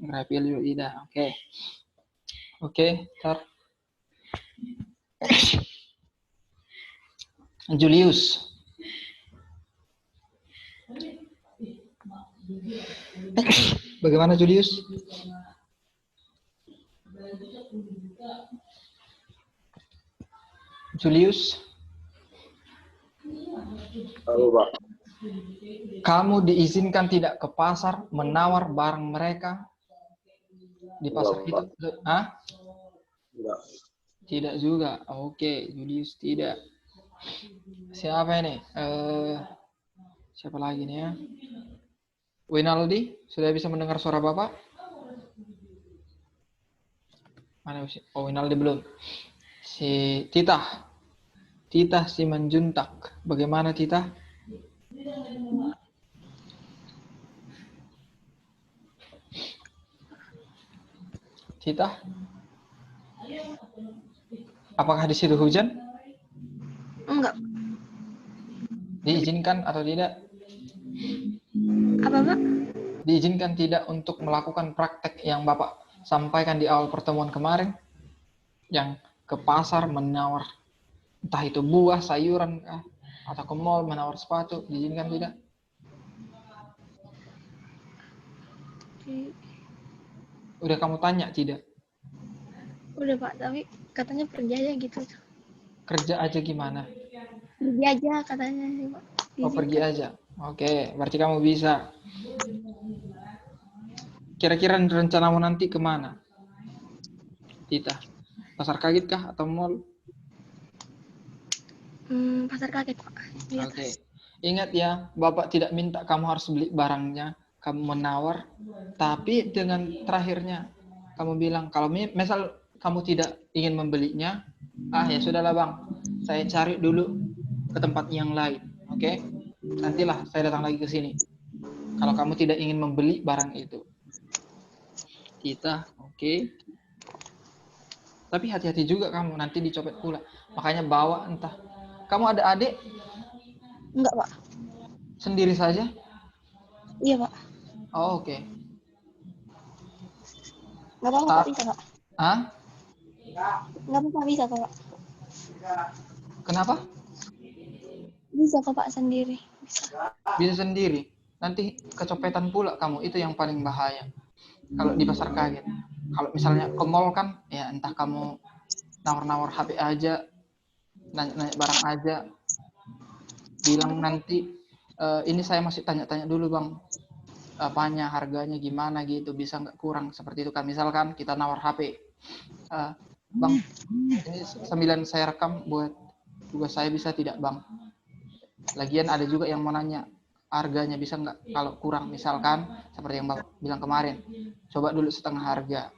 Grafil juga tidak. Oke. Oke, ntar. Julius. Bagaimana Julius? Julius, Halo, Pak. kamu diizinkan tidak ke pasar menawar barang mereka di pasar itu? Hah? Enggak. Tidak juga. Oke, Julius tidak. Siapa ini? Siapa lagi nih ya? Winaldi, sudah bisa mendengar suara Bapak? Mana? Oh, Winaldi belum. Si Titah. Titah Simanjuntak. Bagaimana Titah? Titah? Apakah di situ hujan? Enggak. Diizinkan atau tidak? Apa, Pak? Diizinkan tidak untuk melakukan praktek yang Bapak sampaikan di awal pertemuan kemarin? Yang ke pasar menawar, entah itu buah, sayuran, kah? Atau ke mall menawar sepatu, diizinkan tidak? Udah kamu tanya tidak? Udah, Pak, tapi katanya pergi aja gitu. Kerja aja gimana? Pergi aja katanya sih, Pak. Oh, pergi aja. Oke, berarti kamu bisa. Kira-kira rencanamu nanti kemana? Tita, pasar kaget kah atau mall? Pasar kaget, Pak. Di atas. Oke. Ingat ya, Bapak tidak minta kamu harus beli barangnya, kamu menawar, tapi dengan terakhirnya kamu bilang kalau misal kamu tidak ingin membelinya, ya sudahlah Bang, saya cari dulu ke tempat yang lain, oke? Nantilah saya datang lagi ke sini. Kalau kamu tidak ingin membeli barang itu, kita, oke? Tapi hati-hati juga kamu, nanti dicopet pula. Makanya bawa entah. Kamu ada adik? Enggak, Pak. Sendiri saja? Iya, Pak. Oh, oke. Enggak apa-apa, Pak. Bisa, Pak. Hah? Enggak apa-apa, bisa, Pak. Kenapa? Bisa, Pak, sendiri. Bisa sendiri. Nanti kecopetan pula kamu, itu yang paling bahaya. Kalau di pasar kaget. Kalau misalnya ke mall kan, ya entah kamu nawar-nawar HP aja, nanya-nanya barang aja, bilang nanti, ini saya masih tanya-tanya dulu Bang, apanya, harganya gimana gitu, bisa nggak kurang, seperti itu kan. Misalkan kita nawar HP, Bang, ini 9 saya rekam buat tugas saya, bisa tidak Bang? Lagian ada juga yang mau nanya, harganya bisa nggak kalau kurang, misalkan seperti yang Bapak bilang kemarin, coba dulu setengah harga.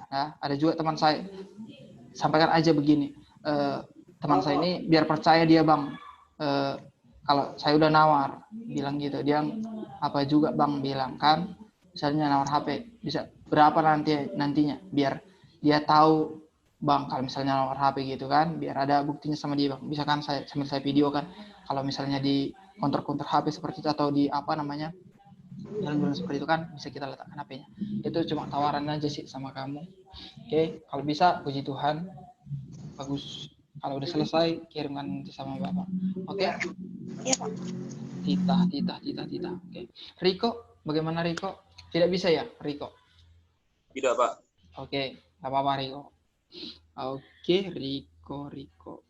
Ya, ada juga teman saya, sampaikan aja begini, teman saya ini biar percaya dia Bang, kalau saya udah nawar, bilang gitu, dia apa juga Bang bilang kan, misalnya nawar HP, bisa berapa nantinya, biar dia tahu Bang, kalau misalnya nawar HP gitu kan, biar ada buktinya sama dia Bang, bisa kan saya sambil saya video kan, kalau misalnya di counter HP seperti itu, atau di apa namanya, jalan-jalan seperti itu kan, bisa kita letakkan HP-nya. Itu cuma tawaran aja sih sama kamu. Oke, kalau bisa puji Tuhan, bagus. Kalau udah selesai, kirimkan nanti sama Bapak. Oke? Iya, Pak. Tita. Oke. Riko, bagaimana Riko? Tidak bisa ya, Riko? Tidak, Pak. Oke, nggak apa-apa Riko. Oke, Riko.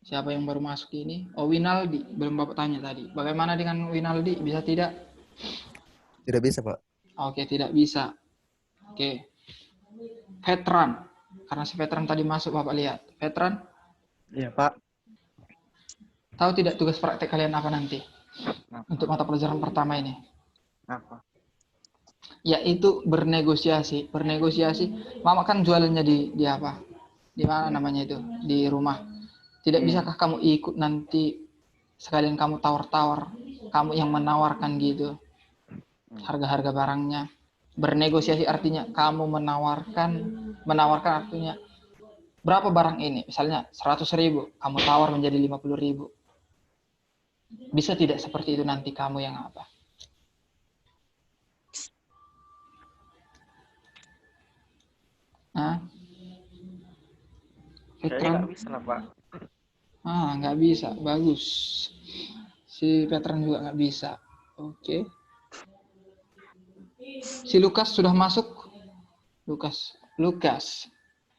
Siapa yang baru masuk ini? Oh, Winaldi. Belum Bapak tanya tadi. Bagaimana dengan Winaldi? Bisa tidak? Tidak bisa, Pak. Oke, tidak bisa. Oke. Veteran. Karena si veteran tadi masuk, Bapak lihat. Veteran? Iya, Pak. Tahu tidak tugas praktek kalian apa nanti? Apa? Untuk mata pelajaran pertama ini? Apa? Yaitu bernegosiasi. Mama kan jualannya di apa? Di mana namanya itu? Di rumah. Tidak bisakah kamu ikut nanti, sekalian kamu tawar-tawar, kamu yang menawarkan gitu, harga-harga barangnya. Bernegosiasi artinya kamu menawarkan artinya berapa barang ini, misalnya 100.000, kamu tawar menjadi 50.000. Bisa tidak seperti itu nanti kamu yang apa? Kayaknya nggak bisa lah, Pak. Nggak bisa. Bagus. Si Veteran juga nggak bisa. Oke. Si Lukas sudah masuk? Lukas.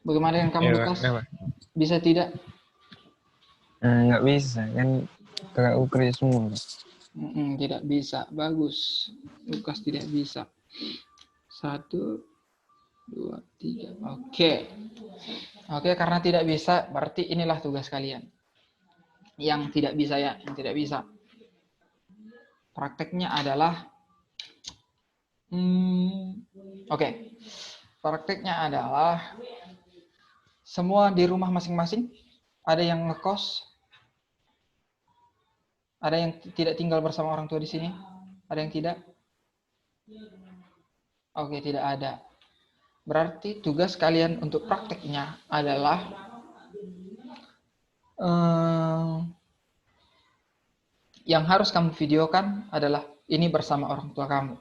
Bagaimana dengan kamu, Iya, Pak. Lukas? Iya, Pak. Bisa tidak? Nggak bisa, kan kakak kerja semua, Pak. Tidak bisa. Bagus. Lukas tidak bisa. 1, 2, 3. Oke. Oke, karena tidak bisa, berarti inilah tugas kalian. Yang tidak bisa ya, yang tidak bisa. Prakteknya adalah oke. Prakteknya adalah semua di rumah masing-masing. Ada yang ngekos, ada yang tidak tinggal bersama orang tua di sini, ada yang tidak. Oke, tidak ada. Berarti tugas kalian untuk prakteknya adalah yang harus kamu videokan adalah ini bersama orang tua kamu.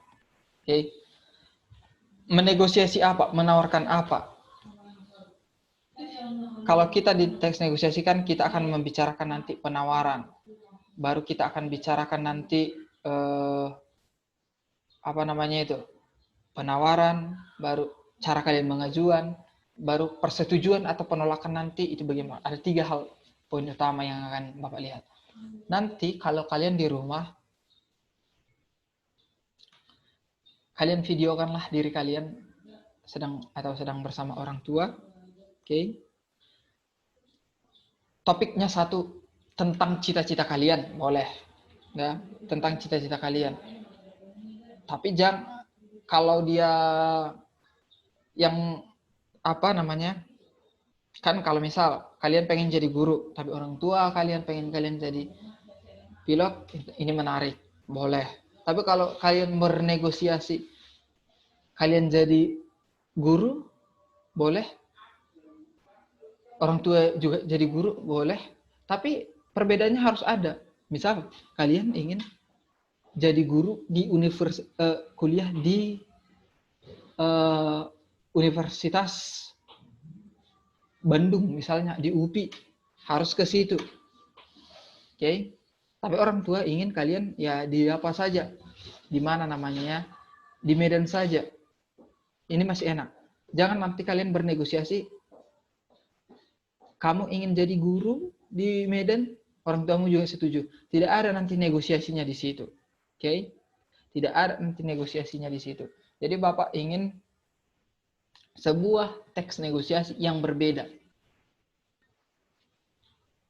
Oke. Menegosiasi apa? Menawarkan apa? Kalau kita di teks negosiasi kan kita akan membicarakan nanti penawaran. Baru kita akan bicarakan nanti apa namanya itu? Penawaran, baru cara kalian mengajuan, baru persetujuan atau penolakan nanti itu bagaimana? Ada 3 hal poin utama yang akan Bapak lihat. Nanti kalau kalian di rumah, kalian videokanlah diri kalian sedang bersama orang tua. Oke. Topiknya 1 tentang cita-cita kalian, boleh. Ya, tentang cita-cita kalian. Tapi jangan kalau dia yang apa namanya? Kan kalau misal kalian pengen jadi guru, tapi orang tua kalian pengen kalian jadi pilot, ini menarik, boleh. Tapi kalau kalian bernegosiasi, kalian jadi guru, boleh. Orang tua juga jadi guru, boleh. Tapi perbedaannya harus ada. Misal kalian ingin jadi guru di kuliah di Universitas Bandung misalnya, di UPI, harus ke situ. Oke. Tapi orang tua ingin kalian ya di apa saja. Di mana namanya? Di Medan saja. Ini masih enak. Jangan nanti kalian bernegosiasi, kamu ingin jadi guru di Medan, orang tuamu juga setuju. Tidak ada nanti negosiasinya di situ. Oke? Tidak ada nanti negosiasinya di situ. Jadi Bapak ingin sebuah teks negosiasi yang berbeda.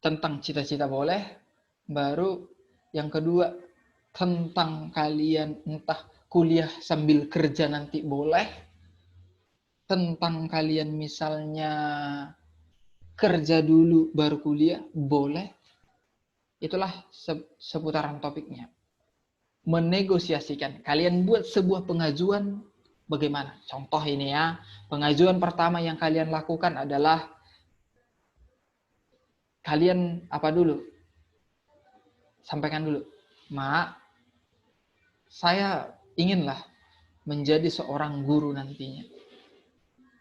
Tentang cita-cita boleh, baru yang kedua tentang kalian entah kuliah sambil kerja nanti boleh, tentang kalian misalnya kerja dulu baru kuliah boleh. Itulah seputaran topiknya. Menegosiasikan. Kalian buat sebuah pengajuan bagaimana? Contoh ini ya. Pengajuan pertama yang kalian lakukan adalah kalian apa dulu? Sampaikan dulu. Mak, saya inginlah menjadi seorang guru nantinya.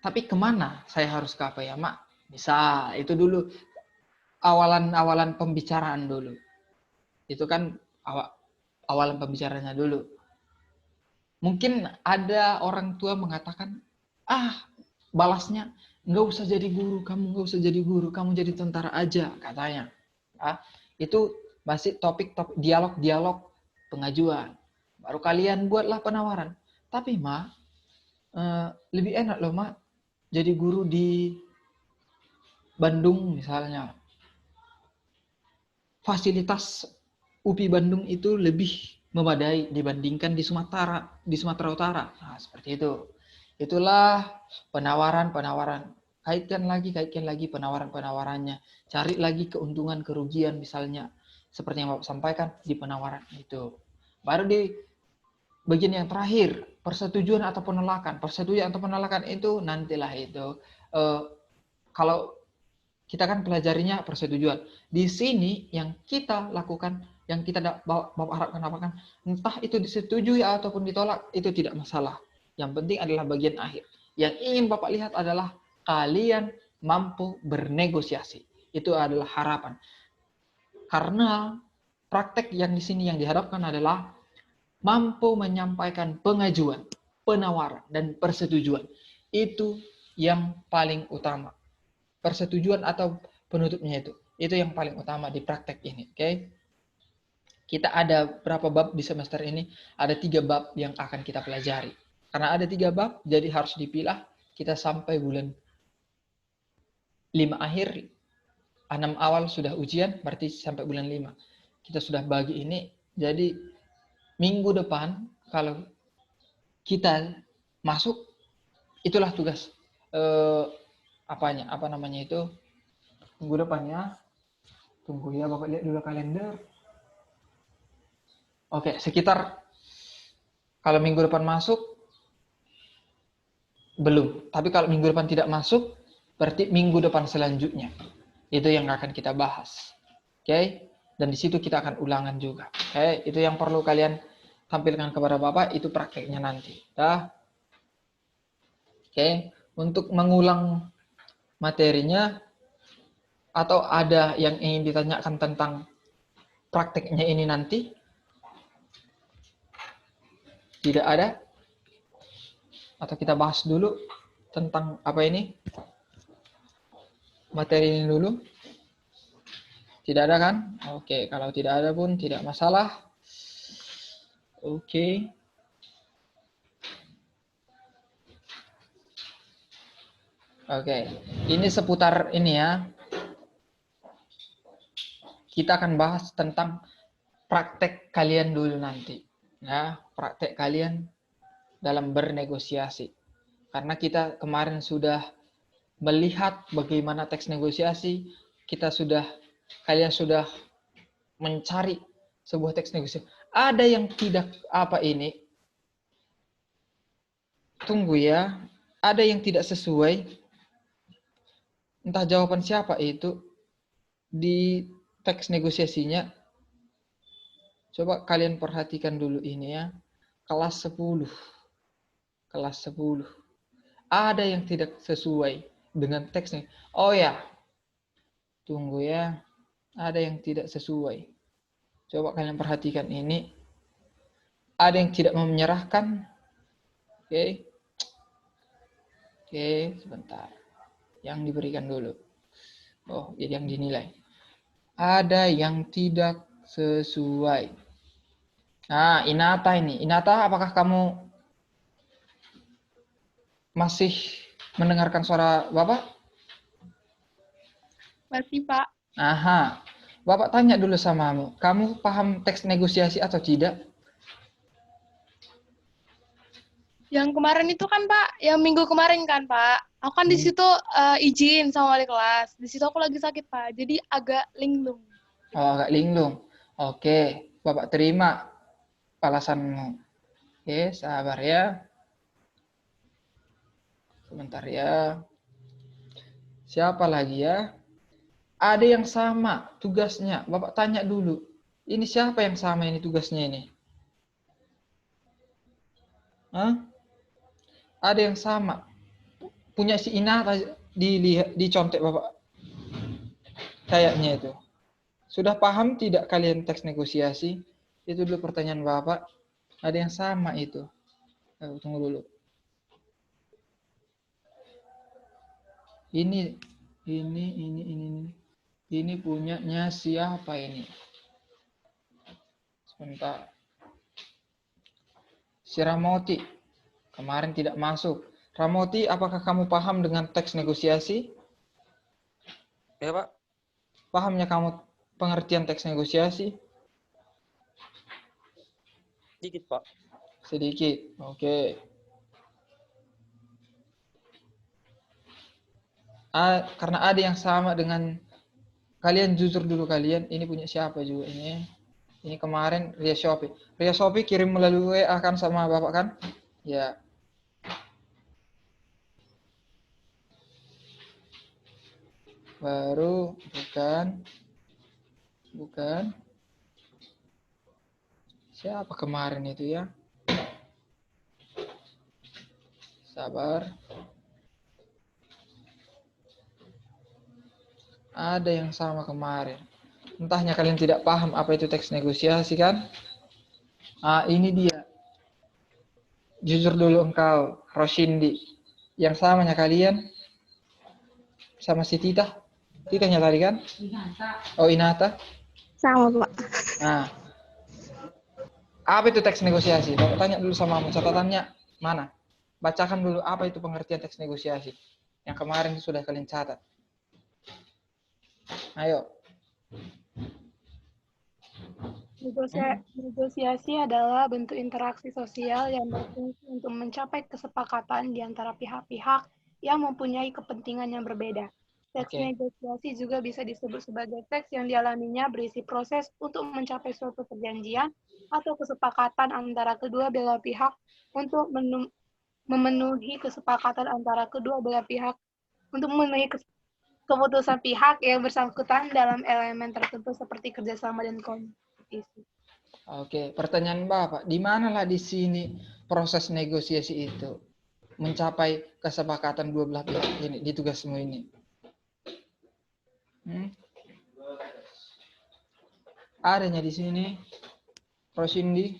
Tapi kemana saya harus ke apa ya, Mak? Bisa, itu dulu awalan pembicaraan dulu. Itu kan awalan pembicaranya dulu. Mungkin ada orang tua mengatakan, balasnya, nggak usah jadi guru, kamu jadi tentara aja, katanya. Itu masih topik dialog pengajuan. Baru kalian buatlah penawaran. Tapi Ma, lebih enak loh Ma, jadi guru di Bandung misalnya. Fasilitas UPI Bandung itu lebih memadai dibandingkan di Sumatera Utara. Nah, seperti itu. Itulah penawaran. Kaitkan lagi penawarannya. Cari lagi keuntungan kerugian misalnya. Seperti yang Bapak sampaikan di penawaran itu. Baru di bagian yang terakhir, persetujuan atau penolakan. Persetujuan atau penolakan itu nantilah itu. Kalau kita kan pelajarinya persetujuan. Di sini yang kita lakukan, yang kita Bapak harapkan, entah itu disetujui ataupun ditolak, itu tidak masalah. Yang penting adalah bagian akhir. Yang ingin Bapak lihat adalah kalian mampu bernegosiasi. Itu adalah harapan. Karena praktek yang di sini yang dihadapkan adalah mampu menyampaikan pengajuan, penawaran, dan persetujuan. Itu yang paling utama. Persetujuan atau penutupnya itu yang paling utama di praktek ini. Oke? Kita ada berapa bab di semester ini? Ada 3 bab yang akan kita pelajari. Karena ada 3 bab, jadi harus dipilah. Kita sampai bulan 5 akhir, 6 awal sudah ujian, berarti sampai bulan 5. Kita sudah bagi ini, jadi minggu depan kalau kita masuk, itulah tugas apa namanya itu minggu depannya. Tunggu ya, Bapak lihat dulu kalender. Oke, sekitar kalau minggu depan masuk belum, tapi kalau minggu depan tidak masuk berarti minggu depan selanjutnya itu yang akan kita bahas. Oke, dan di situ kita akan ulangan juga. Oke, itu yang perlu kalian tampilkan kepada Bapak, itu prakteknya nanti. Dah. Oke, untuk mengulang materinya atau ada yang ingin ditanyakan tentang prakteknya ini nanti? Tidak ada? Atau kita bahas dulu tentang apa ini? Materi ini dulu? Tidak ada kan? Oke, kalau tidak ada pun tidak masalah. Oke. Oke, ini seputar ini ya. Kita akan bahas tentang praktek kalian dulu nanti. Ya, praktek kalian dalam bernegosiasi. Karena kita kemarin sudah melihat bagaimana teks negosiasi, kalian sudah mencari sebuah teks negosiasi. Ada yang tidak apa ini? Tunggu ya. Ada yang tidak sesuai. Entah jawaban siapa itu di teks negosiasinya. Coba kalian perhatikan dulu ini ya. Kelas 10. Kelas 10. Ada yang tidak sesuai dengan teksnya. Oh ya. Tunggu ya. Ada yang tidak sesuai. Coba kalian perhatikan ini. Ada yang tidak mau menyerahkan. Oke. Oke, sebentar. Yang diberikan dulu. Oh, jadi yang dinilai. Ada yang tidak sesuai. Nah, Inata ini. Inata, apakah kamu masih mendengarkan suara Bapak? Masih, Pak. Aha. Bapak tanya dulu samamu. Kamu paham teks negosiasi atau tidak? Yang kemarin itu kan, Pak, yang minggu kemarin kan, Pak. Aku kan di situ izin sama wali kelas. Di situ aku lagi sakit, Pak. Jadi agak linglung. Oh, agak linglung. Oke, Bapak terima alasanmu. Oke, sabar ya. Sebentar ya. Siapa lagi ya? Ada yang sama tugasnya. Bapak tanya dulu. Ini siapa yang sama ini tugasnya ini? Hah? Ada yang sama. Punya si Ina dicontek Bapak. Kayaknya itu. Sudah paham tidak kalian teks negosiasi? Itu dulu pertanyaan Bapak. Ada yang sama itu. Tunggu dulu. Ini punyanya siapa ini? Sebentar. Si Ramoti. Kemarin tidak masuk. Ramoti, apakah kamu paham dengan teks negosiasi? Ya, Pak. Pahamnya kamu pengertian teks negosiasi? Sedikit, Pak. Sedikit. Oke. Karena ada yang sama dengan kalian, jujur dulu kalian. Ini punya siapa juga ini? Ini kemarin Ria Shopee. Ria Shopee kirim melalui WA kan sama Bapak kan? Ya. Baru bukan. Siapa kemarin itu ya? Sabar. Ada yang sama kemarin. Entahnya kalian tidak paham apa itu teks negosiasi kan? Ini dia. Jujur dulu engkau, Roshindi. Yang samanya kalian sama si Tita. Titanya tadi kan? Oh, Inata. Sama, Pak. Nah, apa itu teks negosiasi? Bapak tanya dulu sama catatannya mana? Bacakan dulu apa itu pengertian teks negosiasi. Yang kemarin sudah kalian catat. Ayo. Negosiasi adalah bentuk interaksi sosial yang berfungsi untuk mencapai kesepakatan di antara pihak-pihak yang mempunyai kepentingan yang berbeda. Teks Oke. negosiasi juga bisa disebut sebagai teks yang dialaminya berisi proses untuk mencapai suatu perjanjian atau kesepakatan antara kedua belah pihak untuk memenuhi kesepakatan antara kedua belah pihak untuk memenuhi keputusan pihak yang bersangkutan dalam elemen tertentu seperti kerjasama dan kompetisi. Oke, pertanyaan Bapak, di manalah di sini proses negosiasi itu mencapai kesepakatan dua belah pihak ini di tugasmu ini? Adanya di sini, Roshindi.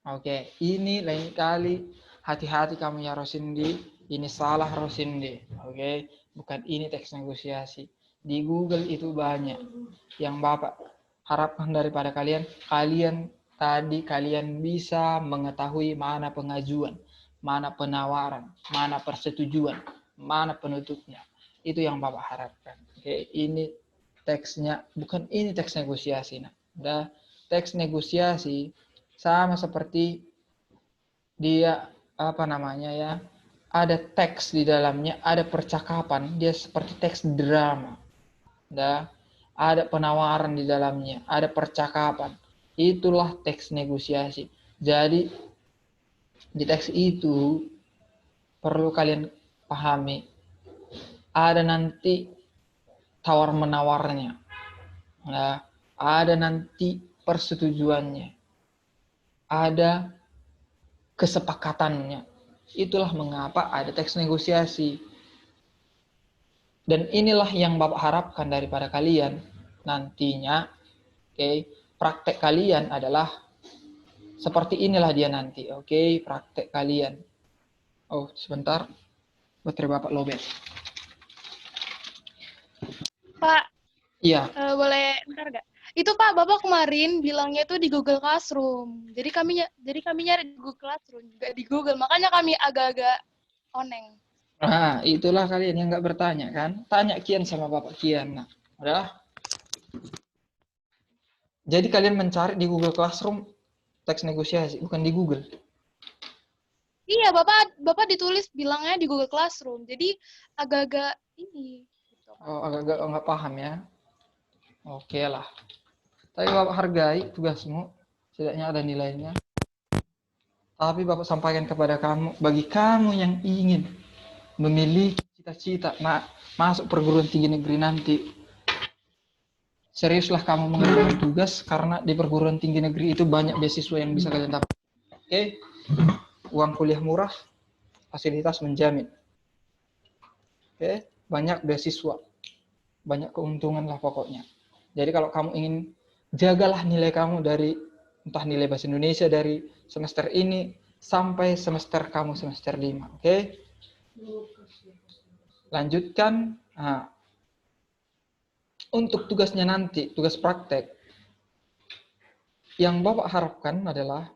Oke, ini lain kali hati-hati kamu ya Roshindi. Ini salah Roshindi. Oke, bukan ini teks negosiasi. Di Google itu banyak. Yang Bapak harapkan daripada kalian bisa mengetahui mana pengajuan, mana penawaran, mana persetujuan, mana penutupnya. Itu yang Bapak harapkan. Oke, ini teksnya, bukan ini teks negosiasi. Nah, udah teks negosiasi sama seperti dia ada teks di dalamnya, ada percakapan, dia seperti teks drama. Ada penawaran di dalamnya, ada percakapan. Itulah teks negosiasi. Jadi di teks itu perlu kalian pahami, ada nanti tawar menawarnya, ada nanti persetujuannya, ada kesepakatannya. Itulah mengapa ada teks negosiasi. Dan inilah yang Bapak harapkan daripada kalian nantinya. Oke, praktek kalian adalah seperti inilah dia nanti. Oke, praktek kalian. Oh, sebentar. Baterai Bapak lowbat. Pak, Iya. boleh ntar nggak? Itu Pak, Bapak kemarin bilangnya itu di Google Classroom. Jadi kami nyari di Google Classroom, nggak di Google. Makanya kami agak-agak oneng. Nah, itulah kalian yang nggak bertanya kan? Tanya Kian sama Bapak Kian. Nah, udah. Jadi kalian mencari di Google Classroom teks negosiasi, bukan di Google. Iya, Bapak ditulis bilangnya di Google Classroom. Jadi agak-agak ini. Gitu. Oh, agak-agak nggak paham ya. Oke lah. Tapi Bapak hargai tugasmu, setidaknya ada nilainya. Tapi Bapak sampaikan kepada kamu, bagi kamu yang ingin memiliki cita-cita masuk perguruan tinggi negeri nanti, seriuslah kamu mengerjakan tugas, karena di perguruan tinggi negeri itu banyak beasiswa yang bisa kalian dapat. Oke? Uang kuliah murah, fasilitas menjamin. Oke? Banyak beasiswa, banyak keuntungan lah pokoknya. Jadi kalau kamu ingin, jagalah nilai kamu dari, entah nilai bahasa Indonesia dari semester ini sampai semester kamu semester 5. Oke? Lanjutkan. Nah, untuk tugasnya nanti, tugas praktek, yang Bapak harapkan adalah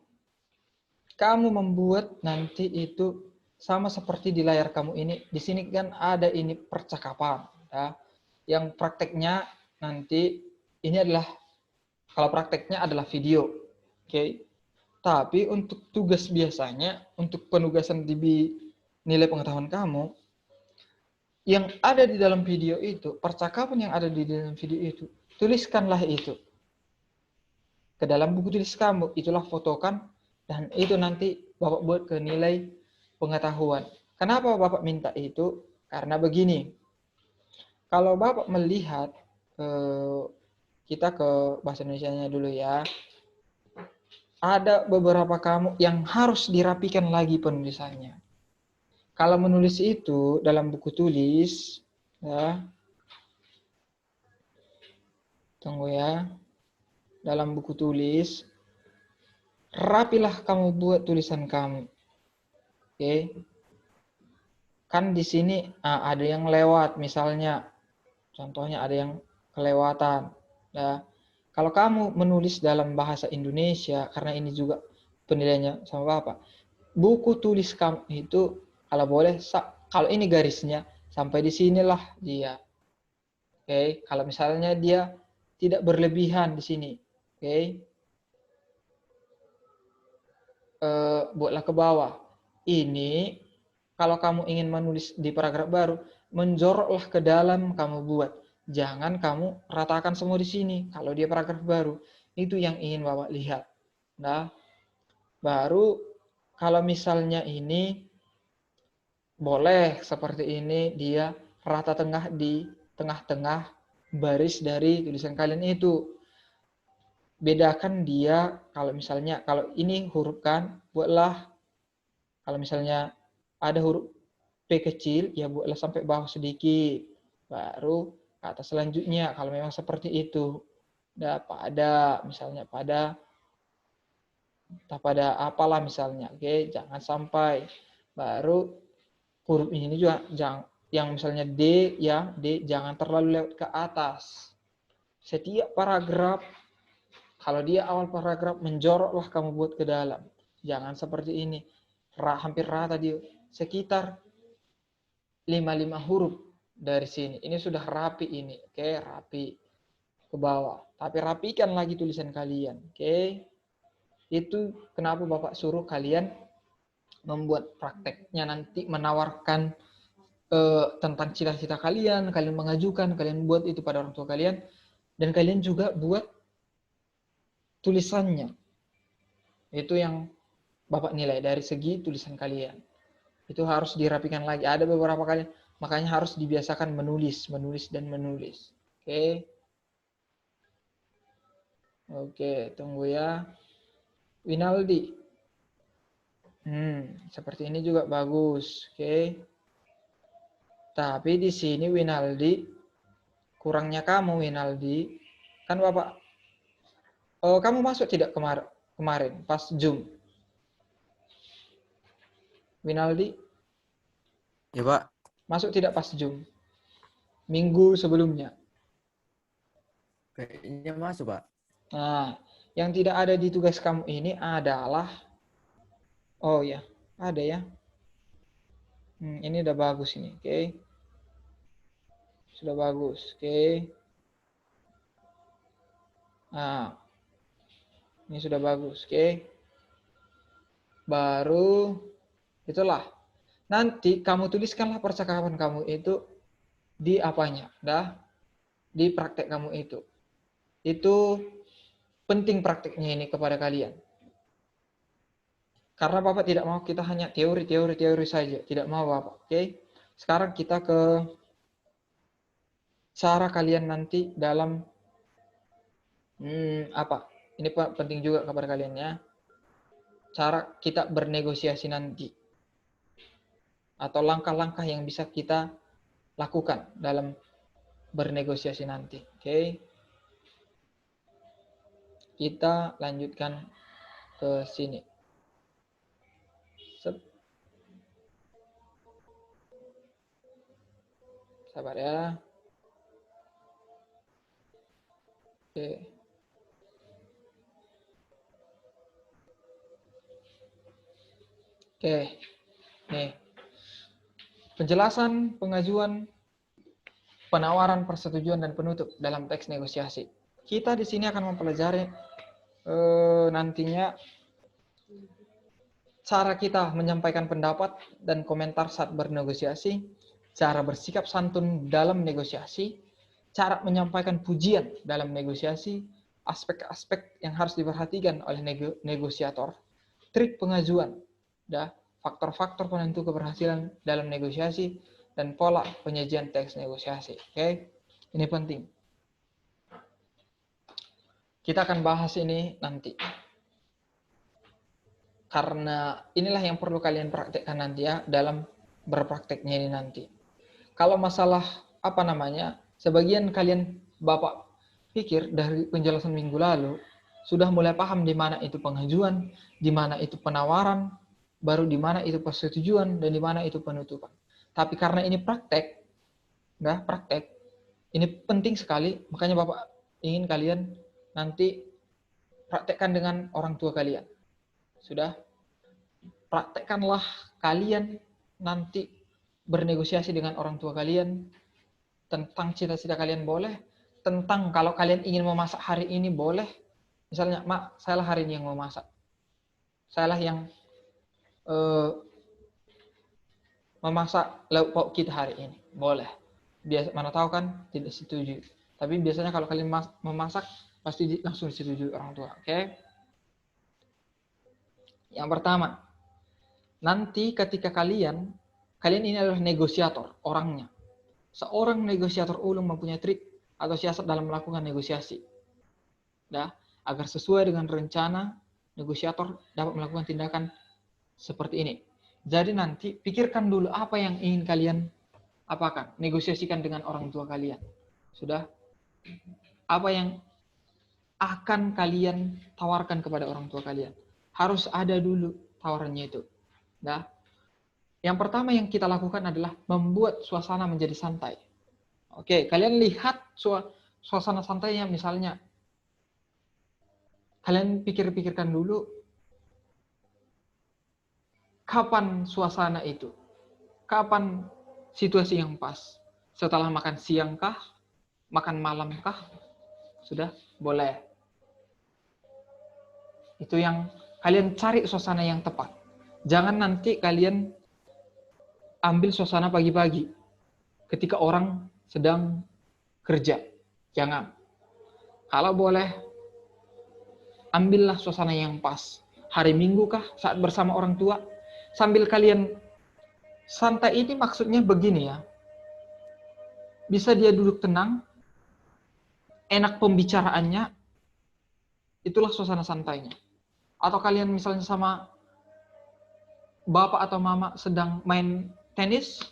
kamu membuat nanti itu sama seperti di layar kamu ini. Di sini kan ada ini percakapan. Ya. Yang prakteknya nanti, ini adalah, kalau prakteknya adalah video. Oke. Tapi untuk tugas biasanya, untuk penugasan di nilai pengetahuan kamu, yang ada di dalam video itu, percakapan yang ada di dalam video itu, tuliskanlah itu ke dalam buku tulis kamu. Itulah fotokan, dan itu nanti Bapak buat ke nilai pengetahuan. Kenapa Bapak minta itu? Karena begini, kalau Bapak melihat, kita ke bahasa Indonesianya dulu ya, ada beberapa kamu yang harus dirapikan lagi penulisannya. Kalau menulis itu dalam buku tulis, ya, tunggu ya, dalam buku tulis, rapilah kamu buat tulisan kamu. Oke. Kan di sini ada yang lewat, misalnya, contohnya ada yang kelewatan. Ya. Kalau kamu menulis dalam bahasa Indonesia, karena ini juga penilaiannya sama Bapak, buku tulis kamu itu kalau boleh, kalau ini garisnya sampai di sinilah dia. Oke, kalau misalnya dia tidak berlebihan di sini, oke, buatlah ke bawah. Ini kalau kamu ingin menulis di paragraf baru, menjoroklah ke dalam kamu buat. Jangan kamu ratakan semua di sini. Kalau dia paragraf baru, itu yang ingin Bapak lihat. Nah, baru kalau misalnya ini boleh seperti ini, dia rata tengah di tengah-tengah baris dari tulisan kalian itu. Bedakan dia kalau misalnya, kalau ini huruf kan, buatlah, kalau misalnya ada huruf P kecil, ya buatlah sampai bawah sedikit. Baru ke atas selanjutnya, kalau memang seperti itu. Nah, pada, misalnya pada apalah misalnya. Oke, jangan sampai. Baru huruf ini juga, yang misalnya D, ya, D jangan terlalu lewat ke atas. Setiap paragraf, kalau dia awal paragraf, menjoroklah kamu buat ke dalam. Jangan seperti ini. Hampir rata dia. Sekitar 5 huruf dari sini. Ini sudah rapi ini. Oke, rapi ke bawah. Tapi rapikan lagi tulisan kalian. Oke. Itu kenapa Bapak suruh kalian membuat prakteknya nanti, menawarkan tentang cita-cita kalian mengajukan, kalian buat itu pada orang tua kalian, dan kalian juga buat tulisannya. Itu yang Bapak nilai dari segi tulisan kalian. Itu harus dirapikan lagi. Ada beberapa kali, makanya harus dibiasakan menulis dan menulis. Oke. Oke, tunggu ya. Winaldi. Seperti ini juga bagus. Oke. Tapi di sini Winaldi, kurangnya kamu Winaldi, kan Bapak, kamu masuk tidak kemarin pas Zoom? Winaldi? Ya, Pak. Masuk tidak pas Zoom? Minggu sebelumnya. Kayaknya masuk, Pak. Nah, yang tidak ada di tugas kamu ini adalah, oh ya, ada ya. Ini udah bagus ini, oke. Sudah bagus, oke. Nah, ini sudah bagus, oke. Baru, itulah. Nanti kamu tuliskanlah percakapan kamu itu di apanya, di praktek kamu itu. Itu penting prakteknya ini kepada kalian. Karena Bapak tidak mau kita hanya teori saja. Tidak mau Bapak. Oke. Sekarang kita ke cara kalian nanti dalam apa? Ini Pak penting juga kepada kalian ya. Cara kita bernegosiasi nanti. Atau langkah-langkah yang bisa kita lakukan dalam bernegosiasi nanti. Oke. Kita lanjutkan ke sini. Sabar ya. Oke. Oke. Nih. Penjelasan pengajuan penawaran persetujuan dan penutup dalam teks negosiasi. Kita di sini akan mempelajari nantinya cara kita menyampaikan pendapat dan komentar saat bernegosiasi, cara bersikap santun dalam negosiasi, cara menyampaikan pujian dalam negosiasi, aspek-aspek yang harus diperhatikan oleh negosiator, trik pengajuan, faktor-faktor penentu keberhasilan dalam negosiasi, dan pola penyajian teks negosiasi. Oke, ini penting. Kita akan bahas ini nanti. karena inilah yang perlu kalian praktekkan nanti ya dalam berprakteknya ini nanti. Kalau masalah sebagian kalian Bapak pikir dari penjelasan minggu lalu sudah mulai paham di mana itu pengajuan, di mana itu penawaran, baru di mana itu persetujuan, dan di mana itu penutupan. Tapi karena ini praktek, ini penting sekali, makanya Bapak ingin kalian nanti praktekkan dengan orang tua kalian. Sudah, praktekkanlah kalian nanti bernegosiasi dengan orang tua kalian tentang cita-cita kalian boleh, tentang kalau kalian ingin memasak hari ini boleh. Misalnya, Mak, sayalah hari ini yang mau masak. Sayalah yang memasak lauk pauk kita hari ini. Boleh. Biasa, mana tahu kan tidak setuju. Tapi biasanya kalau kalian memasak, pasti langsung disetujui orang tua. Oke? Yang pertama, nanti ketika kalian ini adalah negosiator orangnya. Seorang negosiator ulung mempunyai trik atau siasat dalam melakukan negosiasi. Agar sesuai dengan rencana, negosiator dapat melakukan tindakan seperti ini. Jadi nanti pikirkan dulu apa yang ingin kalian apakan, negosiasikan dengan orang tua kalian. Sudah? Apa yang akan kalian tawarkan kepada orang tua kalian? Harus ada dulu tawarannya itu. Yang pertama yang kita lakukan adalah membuat suasana menjadi santai. Oke, kalian lihat suasana santainya, misalnya kalian pikir-pikirkan dulu kapan suasana itu, kapan situasi yang pas. Setelah makan siang kah, makan malam kah? Sudah, boleh. Itu yang kalian cari suasana yang tepat. Jangan nanti kalian ambil suasana pagi-pagi ketika orang sedang kerja. Jangan. Kalau boleh, ambillah suasana yang pas. Hari Minggu kah, saat bersama orang tua, sambil kalian santai. Ini maksudnya begini ya. Bisa dia duduk tenang, enak pembicaraannya, itulah suasana santainya. Atau kalian misalnya sama bapak atau mama sedang main tenis,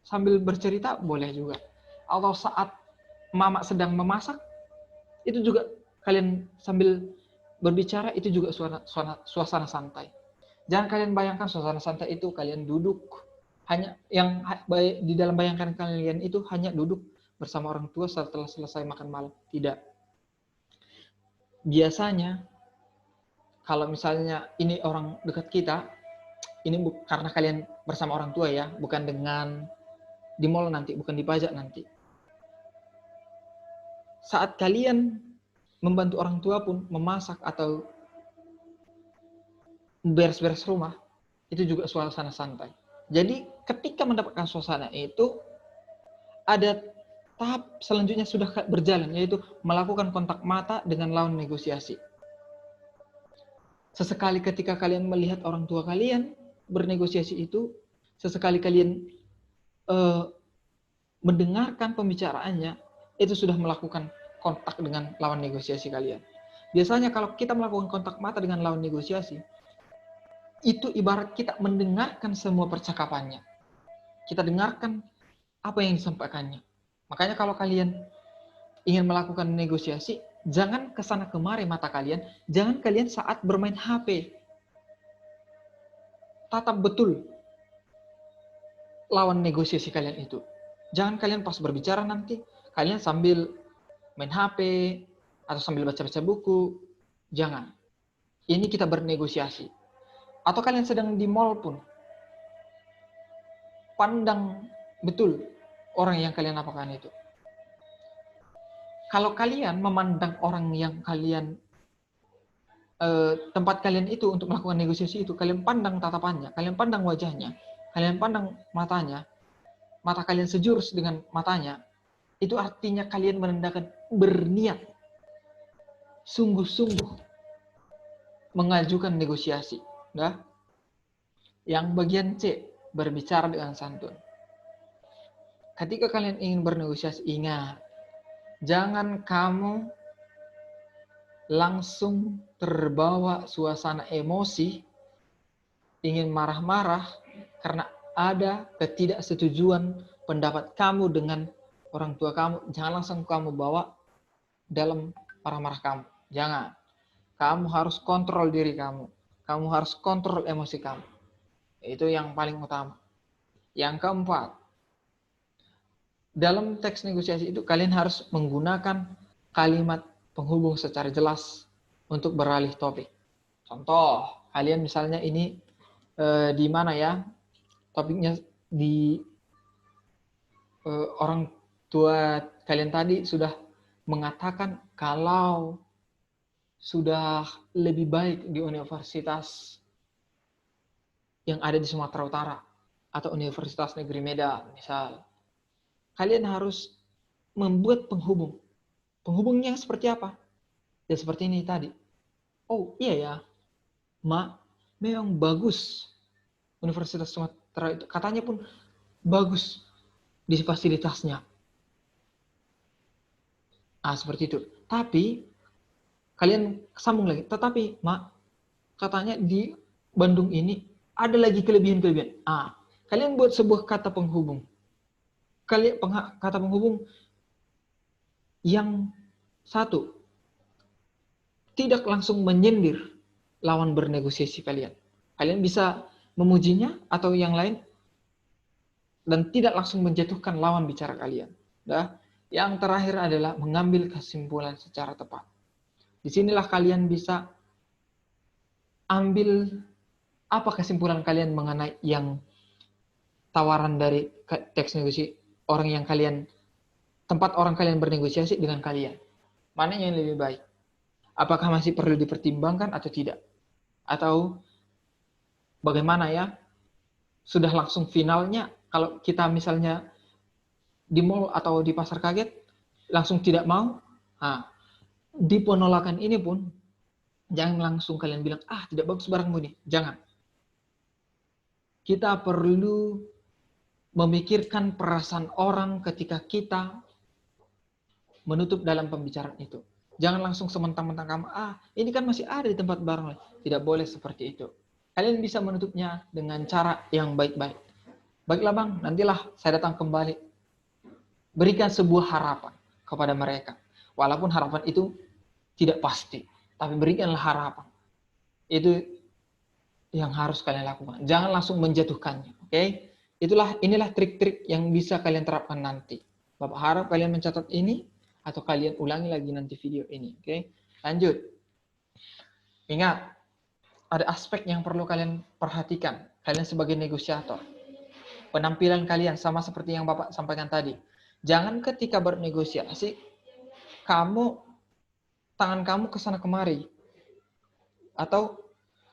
sambil bercerita, boleh juga. Atau saat mama sedang memasak, itu juga kalian sambil berbicara, itu juga suasana santai. Jangan kalian bayangkan suasana santai itu kalian duduk, hanya yang di dalam bayangan kalian itu hanya duduk bersama orang tua setelah selesai makan malam. Tidak. Biasanya, kalau misalnya ini orang dekat kita, ini karena kalian bersama orang tua ya, bukan dengan di mall nanti, bukan di pajak nanti. Saat kalian membantu orang tua pun memasak atau beres-beres rumah, itu juga suasana santai. Jadi ketika mendapatkan suasana itu, ada tahap selanjutnya sudah berjalan, yaitu melakukan kontak mata dengan lawan negosiasi. Sesekali ketika kalian melihat orang tua kalian bernegosiasi itu, sesekali kalian mendengarkan pembicaraannya, itu sudah melakukan kontak dengan lawan negosiasi kalian. Biasanya kalau kita melakukan kontak mata dengan lawan negosiasi, itu ibarat kita mendengarkan semua percakapannya. Kita dengarkan apa yang disampaikannya. Makanya kalau kalian ingin melakukan negosiasi, jangan kesana kemari mata kalian, jangan kalian saat bermain HP. Tatap betul lawan negosiasi kalian itu. Jangan kalian pas berbicara nanti, kalian sambil main HP, atau sambil baca-baca buku. Jangan. Ini kita bernegosiasi. Atau kalian sedang di mall pun, pandang betul orang yang kalian apakan itu. Kalau kalian memandang orang yang kalian tempat kalian itu untuk melakukan negosiasi itu, kalian pandang tatapannya, kalian pandang wajahnya, kalian pandang matanya, mata kalian sejurus dengan matanya, itu artinya kalian menandakan berniat sungguh-sungguh mengajukan negosiasi. Yang bagian C, berbicara dengan santun. Ketika kalian ingin bernegosiasi, ingat, jangan kamu langsung terbawa suasana emosi ingin marah-marah karena ada ketidaksetujuan pendapat kamu dengan orang tua kamu, jangan langsung kamu bawa dalam marah-marah kamu. Jangan. Kamu harus kontrol diri kamu. Kamu harus kontrol emosi kamu. Itu yang paling utama. Yang keempat, dalam teks negosiasi itu kalian harus menggunakan kalimat penghubung secara jelas untuk beralih topik. Contoh, kalian misalnya ini di mana ya? Topiknya di orang tua kalian tadi sudah mengatakan kalau sudah lebih baik di universitas yang ada di Sumatera Utara atau Universitas Negeri Medan, misal. Kalian harus membuat penghubung. Penghubungnya seperti apa? Ya seperti ini tadi. Oh iya ya, Ma, memang bagus Universitas Sumatera itu. Katanya pun bagus di fasilitasnya. Seperti itu. Tapi, kalian sambung lagi. Tetapi, Ma, katanya di Bandung ini ada lagi kelebihan-kelebihan. Kalian buat sebuah kata penghubung. Kata penghubung yang satu, tidak langsung menyindir lawan bernegosiasi kalian. Kalian bisa memujinya atau yang lain dan tidak langsung menjatuhkan lawan bicara kalian. Yang terakhir adalah mengambil kesimpulan secara tepat. Disinilah kalian bisa ambil apa kesimpulan kalian mengenai yang tawaran dari teks negosiasi tempat orang kalian bernegosiasi dengan kalian. Mana yang lebih baik? Apakah masih perlu dipertimbangkan atau tidak? Atau bagaimana ya? Sudah langsung finalnya, kalau kita misalnya di mall atau di pasar kaget, langsung tidak mau. Di penolakan ini pun, jangan langsung kalian bilang, tidak bagus barangmu ini. Jangan. Kita perlu memikirkan perasaan orang ketika kita menutup dalam pembicaraan itu. Jangan langsung sementang-mentang kamu, ini kan masih ada di tempat barang. Tidak boleh seperti itu. Kalian bisa menutupnya dengan cara yang baik-baik. Baiklah Bang, nantilah saya datang kembali. Berikan sebuah harapan kepada mereka. Walaupun harapan itu tidak pasti, tapi berikanlah harapan. Itu yang harus kalian lakukan. Jangan langsung menjatuhkannya, oke? Inilah trik-trik yang bisa kalian terapkan nanti. Bapak harap kalian mencatat ini atau kalian ulangi lagi nanti video ini, oke? Lanjut. Ingat, ada aspek yang perlu kalian perhatikan. Kalian sebagai negosiator. Penampilan kalian sama seperti yang Bapak sampaikan tadi. Jangan ketika bernegosiasi tangan kamu ke sana kemari. Atau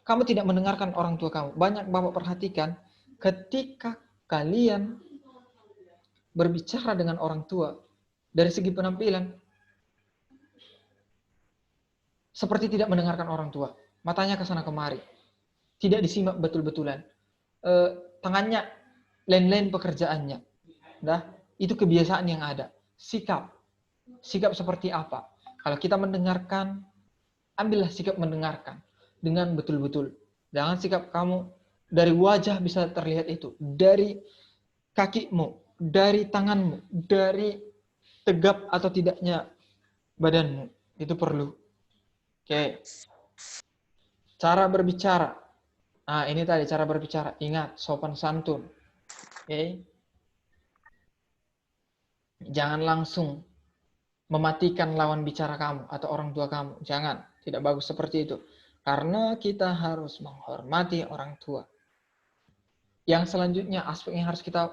kamu tidak mendengarkan orang tua kamu. Banyak Bapak perhatikan ketika kalian berbicara dengan orang tua dari segi penampilan seperti tidak mendengarkan orang tua. Matanya ke sana kemari. Tidak disimak betul-betulan. Tangannya lain-lain pekerjaannya. Itu kebiasaan yang ada. Sikap seperti apa? Kalau kita mendengarkan, ambillah sikap mendengarkan dengan betul-betul. Jangan sikap kamu dari wajah bisa terlihat itu, dari kakimu, dari tanganmu, dari tegap atau tidaknya badanmu. Itu perlu. Oke. Cara berbicara. Ini tadi cara berbicara. Ingat, sopan santun. Oke. Jangan langsung mematikan lawan bicara kamu atau orang tua kamu. Jangan. Tidak bagus seperti itu. Karena kita harus menghormati orang tua. Yang selanjutnya, aspek yang harus kita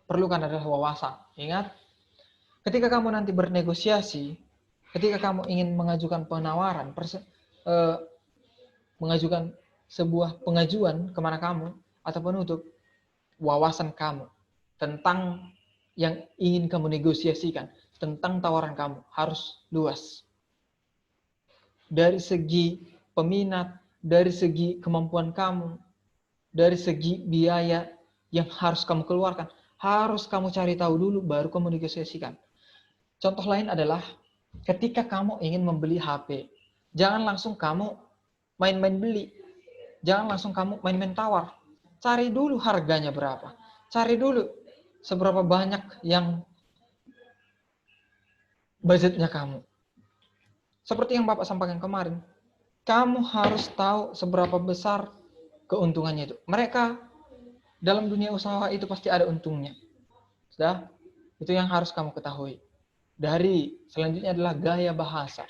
perlukan adalah wawasan. Ingat, ketika kamu nanti bernegosiasi, ketika kamu ingin mengajukan penawaran, mengajukan sebuah pengajuan kemana kamu, atau penutup, wawasan kamu tentang yang ingin kamu negosiasikan, tentang tawaran kamu, harus luas. Dari segi peminat, dari segi kemampuan kamu, dari segi biaya yang harus kamu keluarkan, harus kamu cari tahu dulu, baru kamu negosiasikan. Contoh lain adalah ketika kamu ingin membeli HP, jangan langsung kamu main-main beli. Jangan langsung kamu main-main tawar. Cari dulu harganya berapa. Cari dulu seberapa banyak yang budgetnya kamu. Seperti yang Bapak sampaikan kemarin. Kamu harus tahu seberapa besar keuntungannya itu. Mereka dalam dunia usaha itu pasti ada untungnya. Sudah? Itu yang harus kamu ketahui. Selanjutnya adalah gaya bahasa.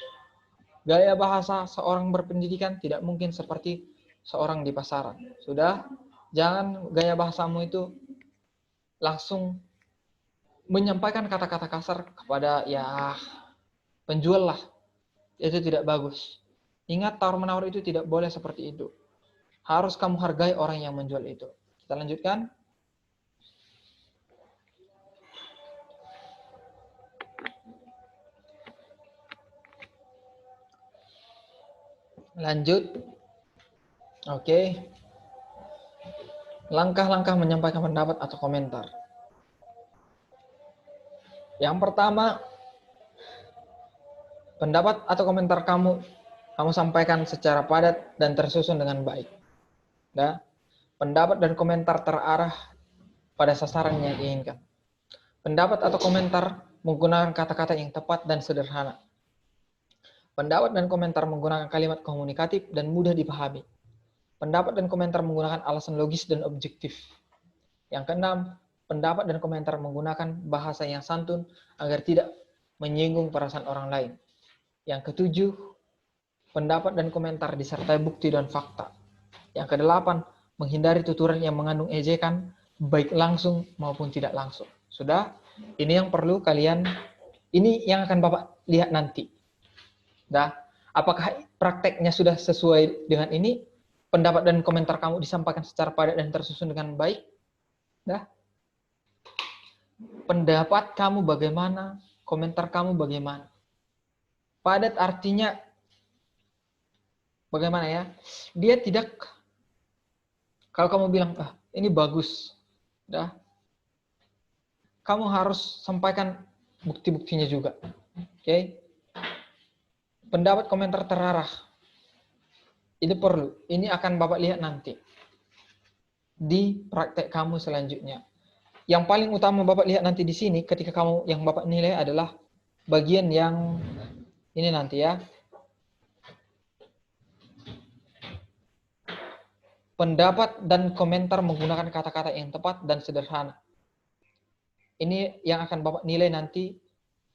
Gaya bahasa seorang berpendidikan tidak mungkin seperti seorang di pasaran. Sudah? Jangan gaya bahasamu itu langsung menyampaikan kata-kata kasar kepada penjual lah. Itu tidak bagus. Ingat, tawar-menawar itu tidak boleh seperti itu. Harus kamu hargai orang yang menjual itu. Kita lanjutkan. Lanjut. Oke. Langkah-langkah menyampaikan pendapat atau komentar. Yang pertama, pendapat atau komentar kamu sampaikan secara padat dan tersusun dengan baik. Nah, pendapat dan komentar terarah pada sasaran yang diinginkan. Pendapat atau komentar menggunakan kata-kata yang tepat dan sederhana. Pendapat dan komentar menggunakan kalimat komunikatif dan mudah dipahami. Pendapat dan komentar menggunakan alasan logis dan objektif. Yang keenam, pendapat dan komentar menggunakan bahasa yang santun agar tidak menyinggung perasaan orang lain. Yang ketujuh, pendapat dan komentar disertai bukti dan fakta. Yang kedelapan, menghindari tuturan yang mengandung ejekan, baik langsung maupun tidak langsung. Sudah? Ini yang perlu kalian, ini yang akan Bapak lihat nanti. Dah? Apakah prakteknya sudah sesuai dengan ini? Pendapat dan komentar kamu disampaikan secara padat dan tersusun dengan baik? Dah? Pendapat kamu bagaimana? Komentar kamu bagaimana? Padat artinya bagaimana ya? Dia tidak, kalau kamu bilang, ini bagus, dah, kamu harus sampaikan bukti-buktinya juga. Oke? Pendapat komentar terarah. Ini perlu. Ini akan Bapak lihat nanti di praktek kamu selanjutnya. Yang paling utama Bapak lihat nanti di sini ketika kamu yang Bapak nilai adalah bagian yang ini nanti ya. Pendapat dan komentar menggunakan kata-kata yang tepat dan sederhana. Ini yang akan Bapak nilai nanti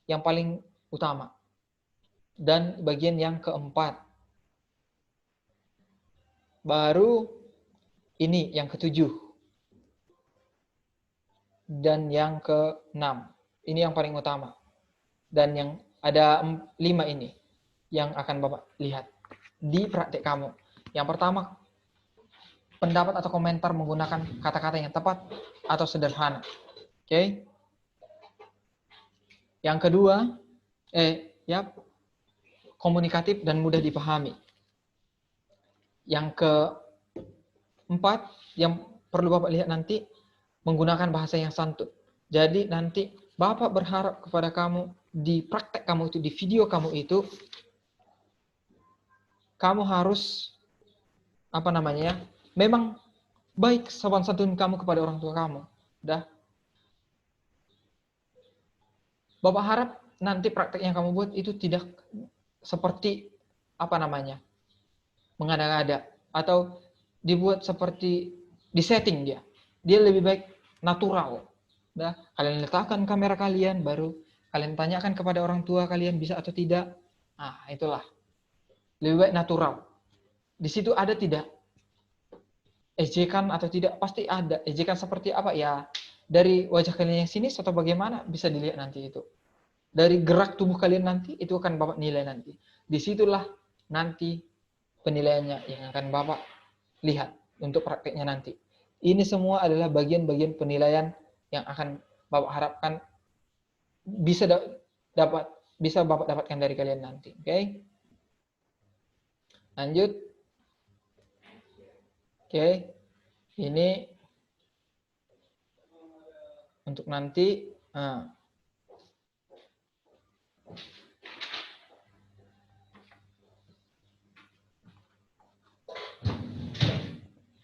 yang paling utama. Dan bagian yang keempat. Baru ini yang ketujuh. Dan yang keenam. Ini yang paling utama. Dan yang ada 5 ini yang akan Bapak lihat di praktek kamu. Yang pertama, pendapat atau komentar menggunakan kata-kata yang tepat atau sederhana. Oke? Yang kedua, komunikatif dan mudah dipahami. Yang keempat, yang perlu Bapak lihat nanti, menggunakan bahasa yang santun. Jadi nanti Bapak berharap kepada kamu, di praktek kamu itu, di video kamu itu, kamu harus, memang baik sopan santun kamu kepada orang tua kamu. Dah. Bapak harap nanti praktek yang kamu buat itu tidak seperti, mengada-ngada. Atau dibuat seperti, disetting dia. Dia lebih baik natural. Dah. Kalian letakkan kamera kalian, baru kalian tanyakan kepada orang tua kalian bisa atau tidak. Nah, itulah. Lebih baik natural. Di situ ada tidak ejekan atau tidak? Pasti ada. Ejekan seperti apa? Ya, dari wajah kalian yang sinis atau bagaimana bisa dilihat nanti itu. Dari gerak tubuh kalian nanti, itu akan Bapak nilai nanti. Disitulah nanti penilaiannya yang akan Bapak lihat untuk prakteknya nanti. Ini semua adalah bagian-bagian penilaian yang akan Bapak harapkan bisa Bapak dapatkan dari kalian nanti. Oke? Lanjut. Oke. Ini untuk nanti.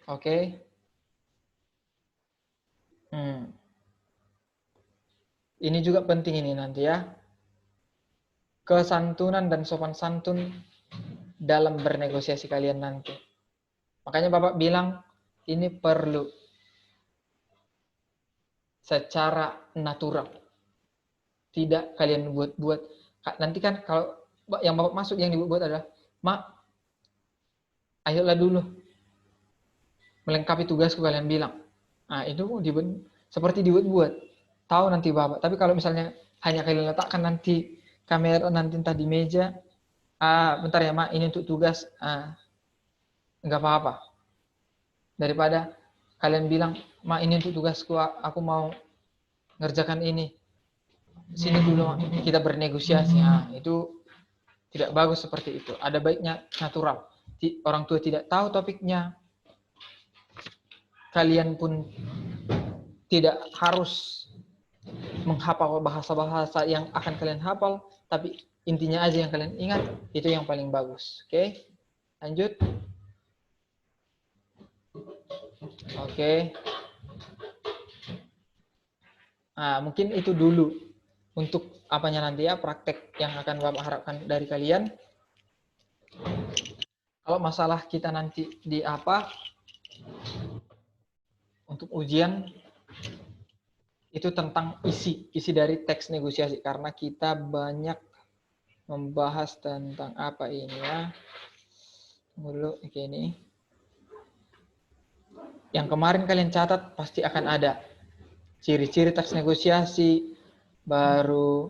Oke. Ini juga penting ini nanti ya. Kesantunan dan sopan santun dalam bernegosiasi kalian nanti. Makanya Bapak bilang ini perlu secara natural. Tidak kalian buat-buat. Nanti kan kalau yang Bapak masuk yang dibuat adalah, Mak, ayolah dulu melengkapi tugasku, kalian bilang. Nah, itu seperti dibuat-buat. Tahu nanti Bapak. Tapi kalau misalnya hanya kalian letakkan nanti kamera nanti entah di meja, bentar ya Mak, ini untuk tugas, nggak apa-apa. Daripada kalian bilang, Mak, ini untuk tugasku, aku mau ngerjakan ini. Sini dulu Mak, kita bernegosiasi. Nah, itu tidak bagus seperti itu. Ada baiknya natural. Orang tua tidak tahu topiknya. Kalian pun tidak harus menghafal bahasa-bahasa yang akan kalian hafal, tapi intinya aja yang kalian ingat, itu yang paling bagus. Oke? Lanjut. Oke. Nah, mungkin itu dulu untuk apanya nanti ya, praktek yang akan Bapak harapkan dari kalian. Kalau masalah kita nanti di apa, untuk ujian, itu tentang isi dari teks negosiasi. Karena kita banyak membahas tentang apa ini ya. Dulu ini. Yang kemarin kalian catat pasti akan ada. Ciri-ciri teks negosiasi, baru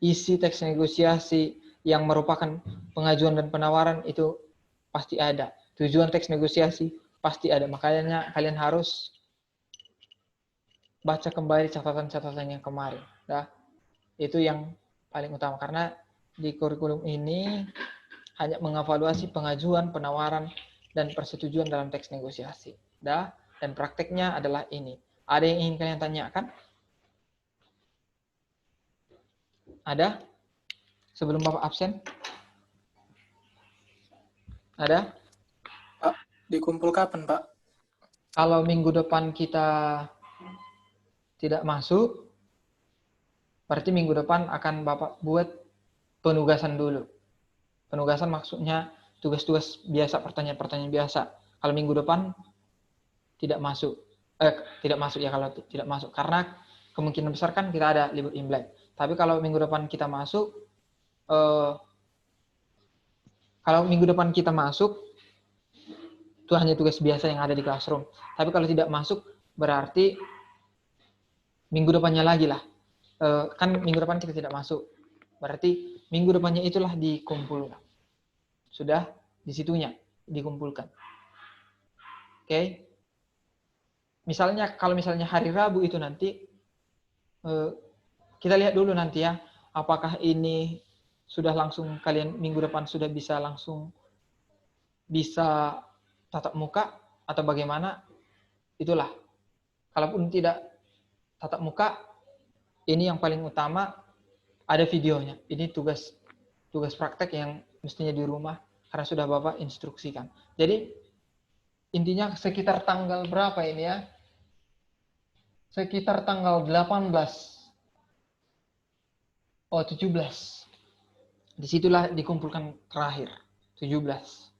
isi teks negosiasi yang merupakan pengajuan dan penawaran itu pasti ada. Tujuan teks negosiasi pasti ada. Makanya kalian harus baca kembali catatan-catatan yang kemarin. Dah, itu yang paling utama. Karena di kurikulum ini hanya mengevaluasi pengajuan, penawaran, dan persetujuan dalam teks negosiasi. Dah, dan prakteknya adalah ini. Ada yang ingin kalian tanyakan? Ada? Sebelum Bapak absen? Ada? Pak, dikumpul kapan, Pak? Kalau minggu depan kita tidak masuk, berarti minggu depan akan Bapak buat penugasan dulu. Penugasan maksudnya tugas-tugas biasa, pertanyaan-pertanyaan biasa. Kalau minggu depan tidak masuk. Tidak masuk ya kalau tidak masuk. Karena kemungkinan besar kan kita ada libur Imlek. Tapi kalau minggu depan kita masuk, itu hanya tugas biasa yang ada di classroom. Tapi kalau tidak masuk, berarti minggu depannya lagi lah. Kan minggu depan kita tidak masuk. Berarti minggu depannya itulah dikumpulkan. Sudah di situnya dikumpulkan. Oke. Kalau misalnya hari Rabu itu nanti, kita lihat dulu nanti ya, apakah ini sudah langsung kalian minggu depan sudah bisa langsung bisa tatap muka atau bagaimana, itulah. Kalaupun tidak tatap muka, ini yang paling utama ada videonya. Ini tugas praktek yang mestinya di rumah karena sudah Bapak instruksikan. Jadi intinya sekitar tanggal berapa ini ya? Sekitar tanggal 18. 17. Disitulah dikumpulkan terakhir. 17.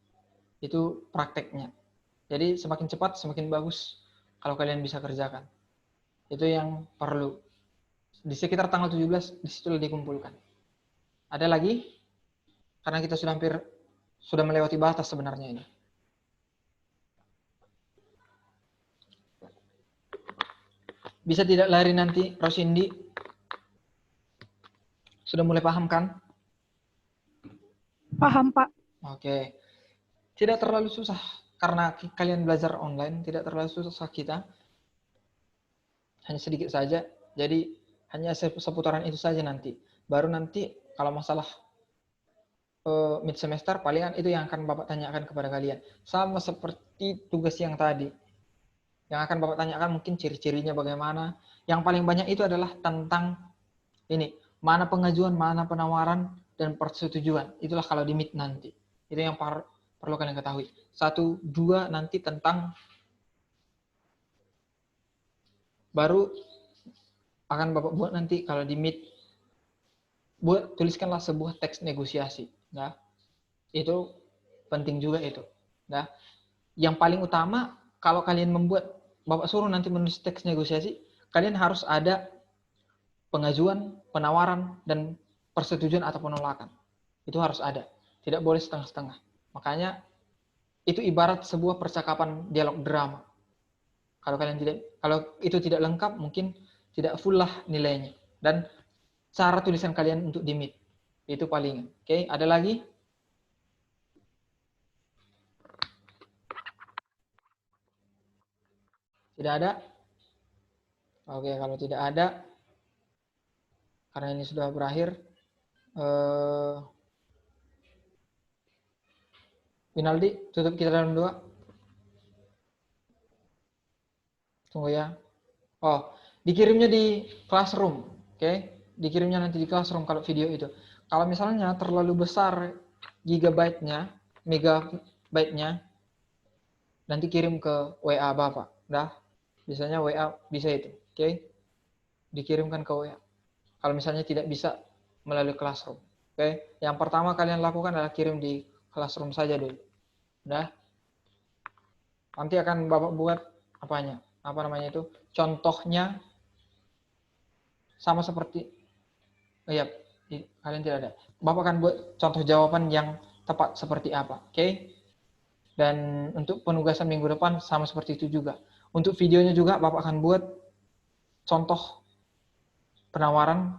Itu prakteknya. Jadi semakin cepat, semakin bagus kalau kalian bisa kerjakan. Itu yang perlu. Di sekitar tanggal 17, disitulah dikumpulkan. Ada lagi? Karena kita sudah melewati batas sebenarnya ini. Bisa tidak lari nanti, Rosindi? Sudah mulai paham kan? Paham, Pak. Oke. Tidak terlalu susah. Karena kalian belajar online, tidak terlalu susah kita. Hanya sedikit saja. Jadi, hanya seputaran itu saja nanti. Baru nanti, kalau masalah mid semester, palingan itu yang akan Bapak tanyakan kepada kalian. Sama seperti tugas yang tadi. Yang akan Bapak tanyakan mungkin ciri-cirinya bagaimana. Yang paling banyak itu adalah tentang ini. Mana pengajuan, mana penawaran, dan persetujuan. Itulah kalau di mid nanti. Itu yang perlu kalian ketahui. 1, 2 nanti tentang baru akan Bapak buat nanti kalau di Meet. Tuliskanlah sebuah teks negosiasi. Nah, itu penting juga itu. Nah, yang paling utama kalau kalian membuat, Bapak suruh nanti menulis teks negosiasi, kalian harus ada pengajuan, penawaran, dan persetujuan atau penolakan. Itu harus ada. Tidak boleh setengah-setengah. Makanya itu ibarat sebuah percakapan dialog drama. Kalau itu tidak lengkap, mungkin tidak full lah nilainya. Dan cara tulisan kalian untuk di Meet itu paling. Oke, ada lagi? Tidak ada? Oke, kalau tidak ada, karena ini sudah berakhir, Winaldi, tutup kita dalam doa. Tunggu ya. Oh, dikirimnya di Classroom. Oke, dikirimnya nanti di Classroom kalau video itu. Kalau misalnya terlalu besar gigabyte-nya, megabyte-nya, nanti kirim ke WA Bapak. Dah, biasanya WA bisa itu. Oke, dikirimkan ke WA. Kalau misalnya tidak bisa melalui Classroom. Oke, yang pertama kalian lakukan adalah kirim di Classroom saja dulu. Dah. Nanti akan Bapak buat apanya? Apa namanya itu? Contohnya sama seperti iya, kalian tidak ada. Bapak akan buat contoh jawaban yang tepat seperti apa, oke? Dan untuk penugasan minggu depan sama seperti itu juga. Untuk videonya juga Bapak akan buat contoh penawaran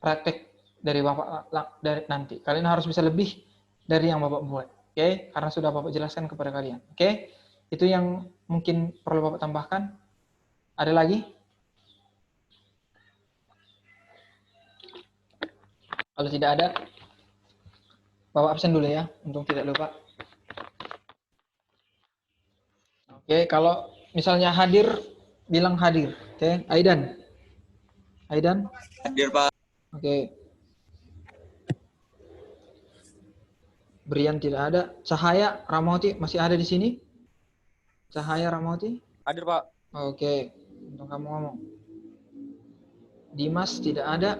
praktek dari Bapak dari nanti. Kalian harus bisa lebih dari yang Bapak buat, oke? Karena sudah Bapak jelaskan kepada kalian, oke? Itu yang mungkin perlu Bapak tambahkan. Ada lagi? Kalau tidak ada, Bapak absen dulu ya, untuk tidak lupa. Oke, kalau misalnya hadir, bilang hadir. Oke, Aidan. Aidan? Hadir, Pak. Oke. Brian tidak ada. Cahaya Ramauti masih ada di sini? Cahaya Ramauti? Hadir, Pak. Oke, untuk kamu ngomong. Dimas tidak ada.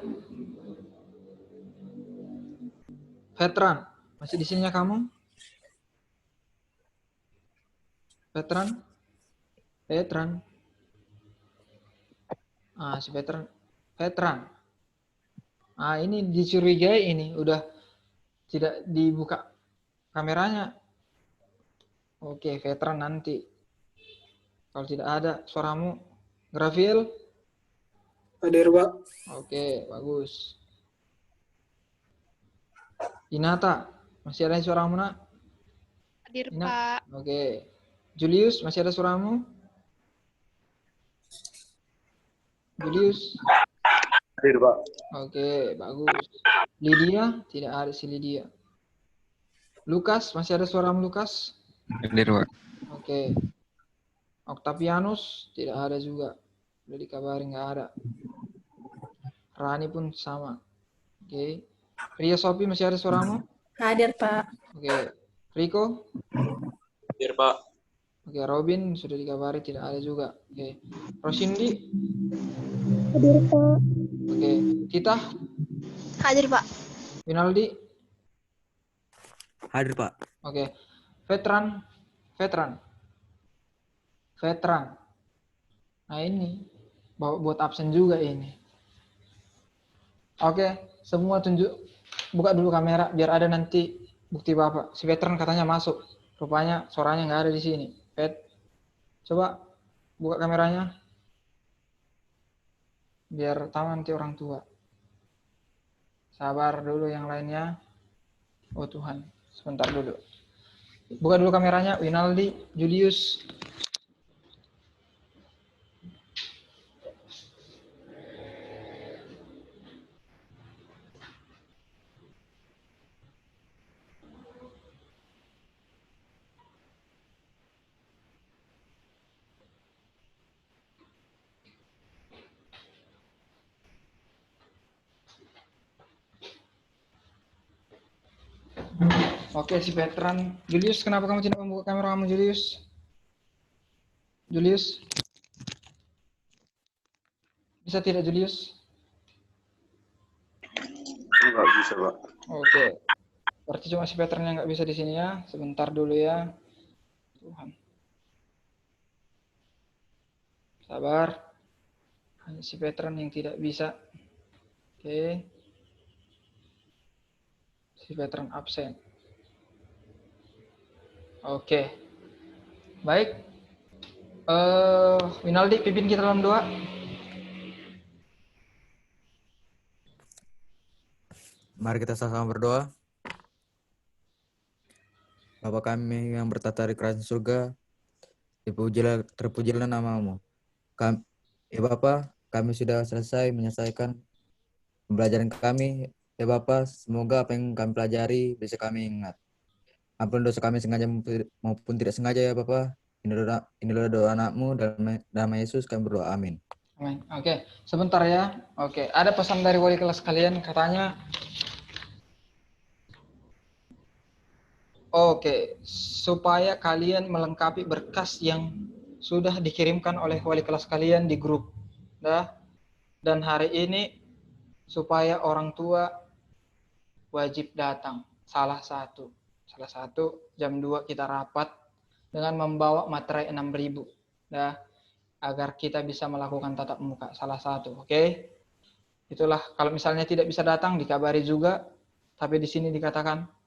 Veteran, masih di sininya kamu? Veteran? Veteran? Ah, si veteran. Veteran. Ah, ini dicurigai ini, udah tidak dibuka kameranya. Oke, veteran nanti. Kalau tidak ada suaramu, Grafiel? Hadir, Pak. Oke, bagus. Inata, masih ada suaramu, nak? Hadir, Ina? Pak. Oke. Julius, masih ada suaramu? Julius? Hadir, Pak. Oke, bagus. Lydia? Tidak ada si Lydia. Lukas, masih ada suaramu, Lukas? Hadir, Pak. Oke. Octavianus? Tidak ada juga. Udah dikabarin, nggak ada. Rani pun sama. Oke. Ria Sophie, masih ada suaramu? Hadir, Pak. Oke. Rico? Hadir, Pak. Oke, Robin sudah dikabari tidak ada juga. Oke. Rosindi? Hadir, Pak. Oke. Tita? Hadir, Pak. Winaldi? Hadir, Pak. Oke. Veteran? Veteran? Veteran? Nah ini. Buat absen juga ini. Oke. Semua tunjuk. Buka dulu kamera biar ada nanti bukti Bapak. Si veteran katanya masuk. Rupanya suaranya nggak ada di sini. Coba buka kameranya. Biar tahu nanti orang tua. Sabar dulu yang lainnya. Oh Tuhan, sebentar dulu. Buka dulu kameranya, Winaldi, Julius. Oke, si veteran. Julius, kenapa kamu tidak membuka kamera kamu, Julius? Julius? Bisa tidak, Julius? Enggak bisa, Pak. Oke. Berarti cuma si veteran yang nggak bisa di sini ya. Sebentar dulu ya. Tuhan. Sabar. Hanya si veteran yang tidak bisa. Oke. Si veteran absen. Oke. Baik. Winaldi, pimpin kita dalam doa. Mari kita sama-sama berdoa. Bapa kami yang bertata di kerajaan surga, terpujilah namamu. Ya Bapa, kami sudah selesai menyelesaikan pembelajaran kami. Ya Bapa, semoga apa yang kami pelajari bisa kami ingat. Ampun dosa kami sengaja maupun tidak sengaja ya Bapa. Inilah doa anakmu, dalam nama Yesus kami berdoa, amin. Amin. Oke, sebentar ya. Oke, ada pesan dari wali kelas kalian, katanya supaya kalian melengkapi berkas yang sudah dikirimkan oleh wali kelas kalian di grup. Dan hari ini supaya orang tua wajib datang. Salah satu jam 2 kita rapat dengan membawa materai 6.000. Agar kita bisa melakukan tatap muka. Salah satu, oke? Itulah, kalau misalnya tidak bisa datang dikabari juga, tapi di sini dikatakan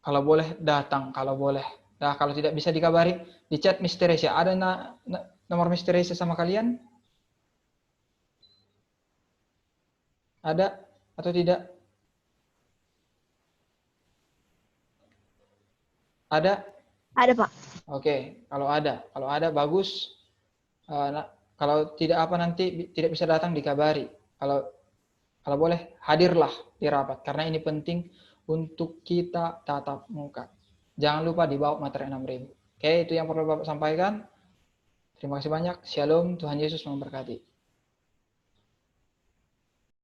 kalau boleh datang, kalau boleh. Nah, kalau tidak bisa dikabari, di chat Mr. Reza. Ada nomor Mr. Reza sama kalian? Ada atau tidak? Ada? Ada, Pak. Oke, kalau ada bagus. Kalau tidak apa nanti tidak bisa datang dikabari. Kalau boleh hadirlah di rapat karena ini penting untuk kita tatap muka. Jangan lupa dibawa materi 6.000. Oke, itu yang perlu Bapak sampaikan. Terima kasih banyak. Shalom, Tuhan Yesus memberkati.